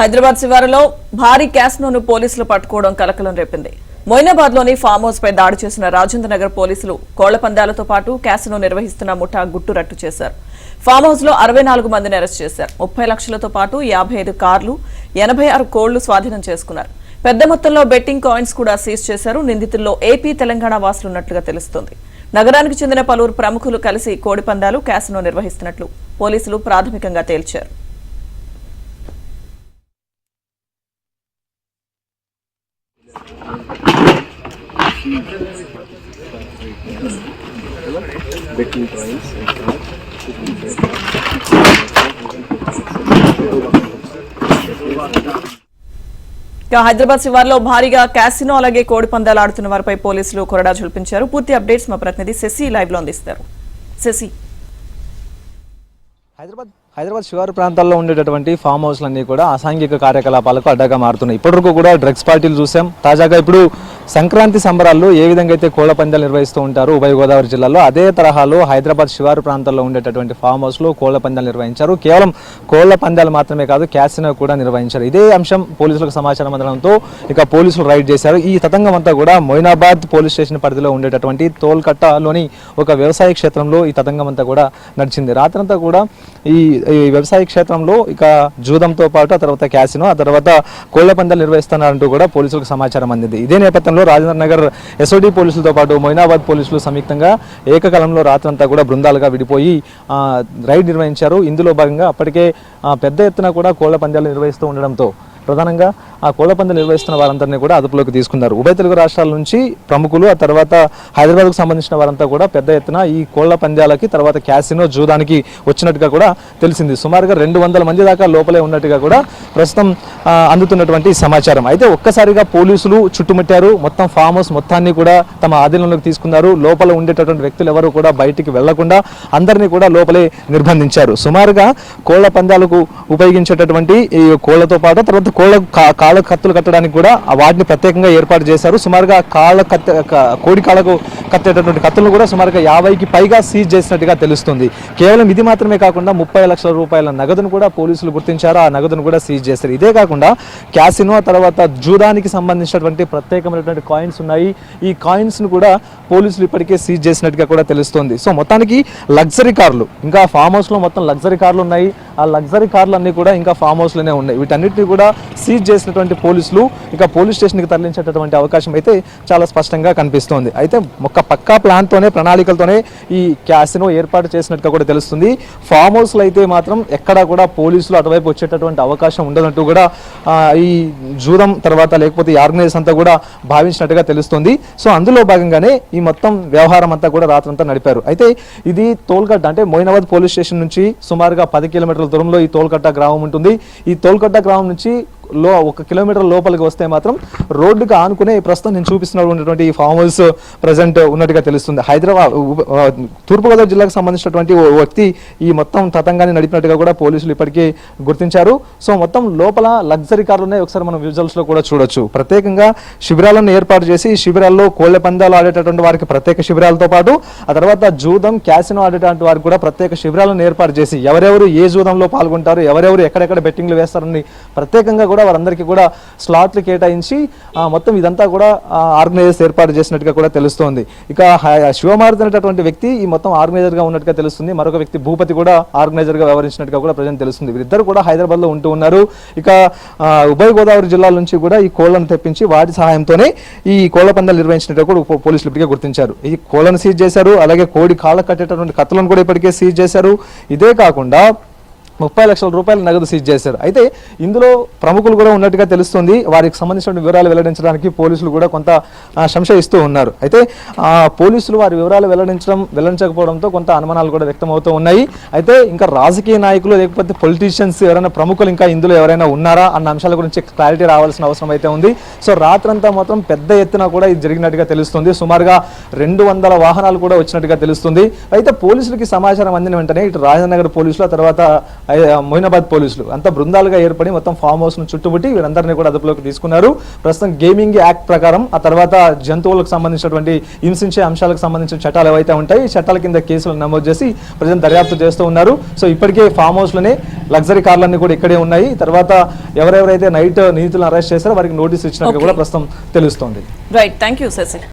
హైదరాబాద్ శివారులో భారీ క్యాసినోను పోలీసులు పట్టుకోవడం కలకలం రేపింది. మొయినాబాద్లోని ఫామ్ హౌస్ పై దాడి చేసిన రాజేంద్రనగర్ పోలీసులు కోళ్ల పందాలతో పాటు క్యాసినో నిర్వహిస్తున్న ముఠా గుట్టురట్టు చేశారు. ఫామ్ హౌస్ లో 64 మందిని అరెస్ట్ చేశారు. 30 లక్షలతో పాటు 55 కార్లు, 86 కోళ్లు స్వాధీనం చేసుకున్నారు. పెద్ద మొత్తంలో బెట్టింగ్ కాయిన్స్ కూడా సీజ్ చేశారు. నిందితుల్లో ఏపీ, తెలంగాణ వాసులున్నట్లుగా తెలుస్తోంది. నగరానికి చెందిన పలువురు ప్రముఖులు కలిసి కోడి పందాలు, క్యాసినో నిర్వహిస్తున్నట్లు పోలీసులు ప్రాథమికంగా తేల్చారు. betting coins హైదరాబాద్ శివార్లో భారీగా క్యాసినో అలాగే కోడి పందాలు ఆడుతున్న వారిపై పోలీసులు కొరడా జల్పించారు. పూర్తి అప్డేట్స్ మా ప్రతినిధి శశి లైవ్ లో అందిస్తారు. శశి, హైదరాబాద్ శివారు ప్రాంతాల్లో ఉండేటటువంటి ఫామ్ హౌస్లన్నీ కూడా అసాంఘిక కార్యకలాపాలకు అడ్డగా మారుతున్నాయి. ఇప్పటివరకు కూడా డ్రగ్స్ పార్టీలు చూసాం. తాజాగా ఇప్పుడు సంక్రాంతి సంబరాల్లో ఏ విధంగా అయితే కోళ్ల పందాలు నిర్వహిస్తూ ఉంటారు ఉభయ గోదావరి జిల్లాలో, అదే తరహాలో హైదరాబాద్ శివారు ప్రాంతాల్లో ఉండేటటువంటి ఫామ్ హౌస్లో కోళ్ల పందాలు నిర్వహించారు. కేవలం కోళ్ల పందాలు మాత్రమే కాదు, క్యాసినో కూడా నిర్వహించారు. ఇదే అంశం పోలీసులకు సమాచారం అందడంతో ఇక పోలీసులు రైడ్ చేశారు. ఈ తతంగం అంతా కూడా మొయినాబాద్ పోలీస్ స్టేషన్ పరిధిలో ఉండేటటువంటి తోల్కట్టలోని ఒక వ్యవసాయ క్షేత్రంలో ఈ తతంగం అంతా కూడా నడిచింది. రాత్రంతా కూడా ఈ వ్యవసాయ క్షేత్రంలో ఇక జూదంతో పాటు ఆ తర్వాత క్యాసినో, ఆ తర్వాత కోళ్ల పందాలు నిర్వహిస్తున్నారంటూ కూడా పోలీసులకు సమాచారం అందింది. ఇదే నేపథ్యంలో రాజేంద్రనగర్ ఎస్ఓడి పోలీసులతో పాటు మొయినాబాద్ పోలీసులు సంయుక్తంగా ఏకకాలంలో రాత్రంతా కూడా బృందాలుగా విడిపోయి రైడ్ నిర్వహించారు. ఇందులో భాగంగా అప్పటికే పెద్ద ఎత్తున కూడా కోళ్ల పందాలు నిర్వహిస్తూ ఉండడంతో ప్రధానంగా ఆ కోళ్ల పందాలు నిర్వహిస్తున్న వారందరినీ కూడా అదుపులోకి తీసుకున్నారు. ఉభయ తెలుగు రాష్ట్రాల నుంచి ప్రముఖులు, ఆ తర్వాత హైదరాబాద్కు సంబంధించిన వారంతా కూడా పెద్ద ఎత్తున ఈ కోళ్ల పందాలకి తర్వాత క్యాసినో జూదానికి వచ్చినట్టుగా కూడా తెలిసింది. సుమారుగా 200 మంది దాకా లోపలే ఉన్నట్టుగా కూడా ప్రస్తుతం అందుతున్నటువంటి సమాచారం. అయితే ఒక్కసారిగా పోలీసులు చుట్టుముట్టారు. మొత్తం ఫామ్ హౌస్ మొత్తాన్ని కూడా తమ ఆధీనంలోకి తీసుకున్నారు. లోపల ఉండేటటువంటి వ్యక్తులు ఎవరు కూడా బయటికి వెళ్లకుండా అందరినీ కూడా లోపలే నిర్బంధించారు. సుమారుగా కోళ్ల పందాలకు ఉపయోగించేటటువంటి ఈ కోళ్లతో పాటు తర్వాత కాళ్ళ కత్తులు కట్టడానికి కూడా వాటిని ప్రత్యేకంగా ఏర్పాటు చేశారు. సుమారుగా కోడి కాళ్ళకు కట్టేటటువంటి కత్తులను కూడా సుమారుగా 50కి పైగా సీజ్ చేసినట్టుగా తెలుస్తుంది. కేవలం ఇది మాత్రమే కాకుండా 30 లక్షల రూపాయల నగదును కూడా పోలీసులు గుర్తించారు. ఆ నగదును కూడా సీజ్ చేశారు. ఇదే కాకుండా క్యాసినో తర్వాత జూదానికి సంబంధించినటువంటి ప్రత్యేకమైనటువంటి కాయిన్స్ ఉన్నాయి. ఈ కాయిన్స్ ను కూడా పోలీసులు ఇప్పటికే సీజ్ చేసినట్టుగా కూడా తెలుస్తుంది. సో మొత్తానికి లగ్జరీ కార్లు, ఇంకా ఫామ్ హౌస్ లో మొత్తం లగ్జరీ కార్లు ఉన్నాయి. ఆ లగ్జరీ కార్లు అన్ని కూడా ఇంకా ఫామ్ హౌస్ లోనే ఉన్నాయి. వీటన్నిటిని కూడా సీజ్ చేసినటువంటి పోలీసులు ఇక పోలీస్ స్టేషన్కి తరలించేటటువంటి అవకాశం అయితే చాలా స్పష్టంగా కనిపిస్తోంది. అయితే ఒక పక్కా ప్లాన్తోనే, ప్రణాళికలతోనే ఈ క్యాసినో ఏర్పాటు చేసినట్టుగా కూడా తెలుస్తుంది. ఫామ్ హౌస్లో అయితే మాత్రం ఎక్కడా కూడా పోలీసులు అటువైపు వచ్చేటటువంటి అవకాశం ఉండదంటూ కూడా ఈ జూదం తర్వాత లేకపోతే ఈ ఆర్గనైజేషన్ అంతా కూడా భావించినట్టుగా తెలుస్తుంది. సో అందులో భాగంగానే ఈ మొత్తం వ్యవహారం అంతా కూడా రాత్రంతా నడిపారు. అయితే ఇది తోల్కట్ట అంటే మొయినాబాద్ పోలీస్ స్టేషన్ నుంచి సుమారుగా 10 కిలోమీటర్ల దూరంలో ఈ తోల్కట్ట గ్రామం ఉంటుంది. ఈ తోల్కట్ట గ్రామం నుంచి 1 కిలోమీటర్ లోపలికి వస్తే మాత్రం రోడ్డుకు ఆనుకునే ప్రస్తుతం నేను చూపిస్తున్నటువంటి ఈ ఫామ్ హౌస్ ప్రజెంట్ ఉన్నట్టుగా తెలుస్తుంది. హైదరాబాద్ తూర్పుగోదావరి జిల్లాకు సంబంధించినటువంటి ఓ వ్యక్తి ఈ మొత్తం తతంగాన్ని నడిపినట్టుగా కూడా పోలీసులు ఇప్పటికీ గుర్తించారు. సో మొత్తం లోపల లగ్జరీ కార్లు ఉన్నాయి. ఒకసారి మనం విజువల్స్ లో కూడా చూడొచ్చు. ప్రత్యేకంగా శిబిరాలను ఏర్పాటు చేసి ఈ శిబిరాల్లో కోళ్ల పందాలు ఆడేటటువంటి వారికి ప్రత్యేక శిబిరాలతో పాటు ఆ తర్వాత జూదం, క్యాసినో ఆడేటువంటి వారికి కూడా ప్రత్యేక శిబిరాలను ఏర్పాటు చేసి ఎవరెవరు ఏ జూదంలో పాల్గొంటారు, ఎవరెవరు ఎక్కడెక్కడ బెట్టింగ్లు వేస్తారని ప్రత్యేకంగా కూడా వారందరికీ కూడా స్లాట్లు కేటాయించి మొత్తం ఇదంతా కూడా ఆర్గనైజర్స్ ఏర్పాటు చేసినట్టుగా కూడా తెలుస్తోంది. ఇక శివమారుతి అనేటటువంటి వ్యక్తి ఈ మొత్తం ఆర్గనైజర్ గా ఉన్నట్టుగా తెలుస్తుంది. మరొక వ్యక్తి భూపతి కూడా ఆర్గనైజర్ గా వ్యవహరించినట్టుగా కూడా ప్రజెంట్ తెలుస్తుంది. వీరిద్దరు కూడా హైదరాబాద్ లో ఉంటూ ఉన్నారు. ఇక ఉభయ గోదావరి జిల్లాల నుంచి కూడా ఈ కోళ్లను తెప్పించి వాటి సహాయంతోనే ఈ కోళ్ల పందాలు నిర్వహించినట్టుగా కూడా పోలీసులు ఇప్పటికే గుర్తించారు. ఈ కోళ్లను సీజ్ చేశారు. అలాగే కోడి కాళ్ళ కట్టేటటువంటి కత్తులను కూడా ఇప్పటికే సీజ్ చేశారు. ఇదే కాకుండా 30 లక్షల రూపాయల నగదు సీజ్ చేశారు. అయితే ఇందులో ప్రముఖులు కూడా ఉన్నట్టుగా తెలుస్తుంది. వారికి సంబంధించిన వివరాలు వెల్లడించడానికి పోలీసులు కూడా కొంత సంశయిస్తూ ఉన్నారు. అయితే పోలీసులు వారి వివరాలు వెల్లడించకపోవడంతో కొంత అనుమానాలు కూడా వ్యక్తమవుతూ ఉన్నాయి. అయితే ఇంకా రాజకీయ నాయకులు లేకపోతే పొలిటీషియన్స్ ఎవరైనా ప్రముఖులు ఇంకా ఇందులో ఎవరైనా ఉన్నారా అన్న అంశాల గురించి క్లారిటీ రావాల్సిన అవసరం అయితే ఉంది. సో రాత్రంతా మాత్రం పెద్ద ఎత్తున కూడా ఇది జరిగినట్టుగా తెలుస్తుంది. సుమారుగా 200 వాహనాలు కూడా వచ్చినట్టుగా తెలుస్తుంది. అయితే పోలీసులకి సమాచారం అందిన వెంటనే ఇటు రాజేంద్రనగర్ పోలీసులు, తర్వాత మొయినాబాద్ పోలీసులు అంతా బృందాలుగా ఏర్పడి మొత్తం ఫామ్ హౌస్ ను చుట్టుముట్టి వీరందరినీ కూడా అదుపులోకి తీసుకున్నారు. ప్రస్తుతం గేమింగ్ యాక్ట్ ప్రకారం ఆ తర్వాత జంతువులకు సంబంధించినటువంటి హింసించే అంశాలకు సంబంధించిన చట్టాలు ఏవైతే ఉంటాయి ఈ చట్టాల కింద కేసులు నమోదు చేసి ప్రజలు దర్యాప్తు చేస్తూ ఉన్నారు. సో ఇప్పటికే ఫామ్ హౌస్ లోనే లగ్జరీ కార్లన్నీ కూడా ఇక్కడే ఉన్నాయి. తర్వాత ఎవరెవరైతే నైట్ నిందితులను అరెస్ట్ చేశారో వారికి నోటీస్ ఇచ్చినట్టు కూడా ప్రస్తుతం తెలుస్తోంది. Right, thank you Shashi.